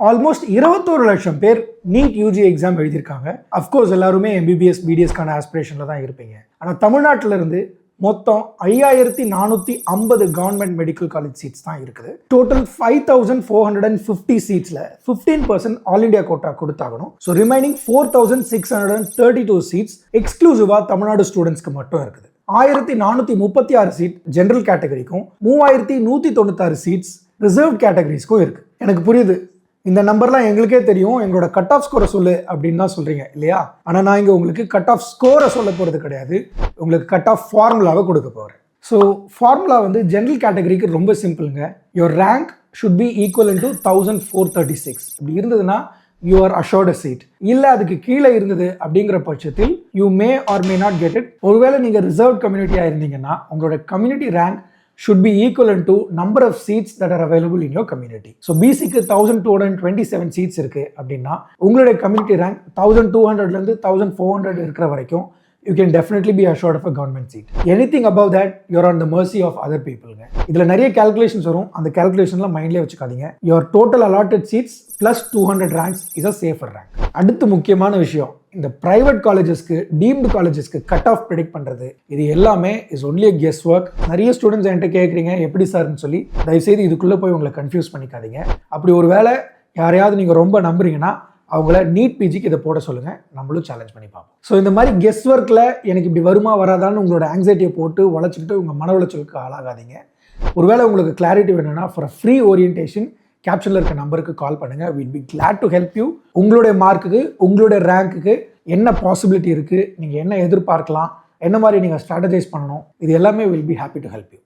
Almost 21 லட்சம் பேர் NEET UG exam எழுதியிருக்காங்க. அஃப்கோர்ஸ் எல்லாருமே எம்பிபிஎஸ் பிடிஎஸ்க்கான ஆஸ்பிரேஷனில் தான் இருப்பீங்க. ஆனால் தமிழ்நாட்டில் இருந்து மொத்தம் 5450 கவர்மெண்ட் மெடிக்கல் காலேஜ் சீட்ஸ் தான் இருக்குது. டோட்டல் 5450 சீட்ஸில் 15% ஆல் இண்டியா கோட்டா கொடுத்தாகணும். ஸோ ரிமைனிங் 4632 சீட்ஸ் எக்ஸ்க்ளூசிவாக தமிழ்நாடு ஸ்டூடெண்ட்ஸ்க்கு மட்டும் இருக்குது. 1436 சீட் ஜென்ரல் கேட்டகரிக்கும் 3196 சீட்ஸ் ரிசர்வ் கேட்டகரிஸ்க்கும் இருக்கு. எனக்கு புரியுது, இந்த நம்பர்லாம் எங்களுக்கே தெரியும், எங்களோட கட் ஆஃப் ஸ்கோரை சொல்லு அப்படின்னு தான் சொல்றீங்க இல்லையா? ஆனால் நான் இங்கே உங்களுக்கு கட் ஆஃப் ஸ்கோரை சொல்ல போகிறது கிடையாது, உங்களுக்கு கட் ஆஃப் ஃபார்முலாவை கொடுக்க போகிறேன். ஸோ ஃபார்முலா வந்து ஜென்ரல் கேட்டகரிக்கு ரொம்ப சிம்பிளுங்க. Your rank should be equal to 1436. இப்படி இருந்ததுன்னா you are assured a seat. இல்லை அதுக்கு கீழே இருந்தது அப்படிங்கிற பட்சத்தில் you may or may not get it. ஒருவேளை நீங்கள் ரிசர்வ் கம்யூனிட்டியாக இருந்தீங்கன்னா உங்களோட community rank should be equivalent to number of seats that are available in your community. So BCக்கு 1227 seats இருக்கு அப்படின்னா உங்களுடைய கம்யூனிட்டி ரேங்க் 1200ல இருந்து 1400 இருக்கிற வரைக்கும் you can definitely be assured of a government seat. Anything above that you're on the mercy of other people. இதுல நிறைய calculations வரும், அந்த calculationல மைண்ட்லயே வச்சுக்காதீங்க. Your total allotted seats plus 200 ranks is a safer rank. அடுத்து முக்கியமான விஷயம், இந்த பிரைவேட் காலேஜஸ்க்கு டீம்டு காலேஜஸ்க்கு கட் ஆஃப் ப்ரெடிக்ட் பண்ணுறது இது எல்லாமே is only a guess work. நிறைய ஸ்டூடெண்ட்ஸ் என்கிட்ட கேட்குறீங்க எப்படி சார்னு சொல்லி. தயவுசெய்து இதுக்குள்ளே போய் உங்களை கன்ஃபியூஸ் பண்ணிக்காதீங்க. அப்படி ஒரு வேளை யாரையாவது நீங்கள் ரொம்ப நம்புறீங்கன்னா அவங்கள நீட் பிஜிக்கு இதை போட சொல்லுங்கள், நம்மளும் சேலஞ்ச் பண்ணி பார்ப்போம். ஸோ இந்த மாதிரி கெஸ் ஒர்க்கில் எனக்கு இப்படி வருமா வராதான்னு உங்களோட ஆங்ஸைட்டியை போட்டு உழைச்சிக்கிட்டு உங்கள் மன உளைச்சலுக்கு ஆளாகாதீங்க. ஒருவேளை உங்களுக்கு கிளாரிட்டி வேணும்னா ஃபார் ஃப்ரீ ஓரியன்டேஷன் கேப்ஷனில் இருக்க நம்பருக்கு கால் பண்ணுங்கள். Will be glad to help you. உங்களுடைய மார்க்குக்கு உங்களுடைய ரேங்க்குக்கு என்ன பாசிபிலிட்டி இருக்குது, நீங்கள் என்ன எதிர்பார்க்கலாம், என்ன மாதிரி நீங்கள் ஸ்ட்ராட்டஜைஸ் பண்ணணும், இது எல்லாமே will be happy to help you.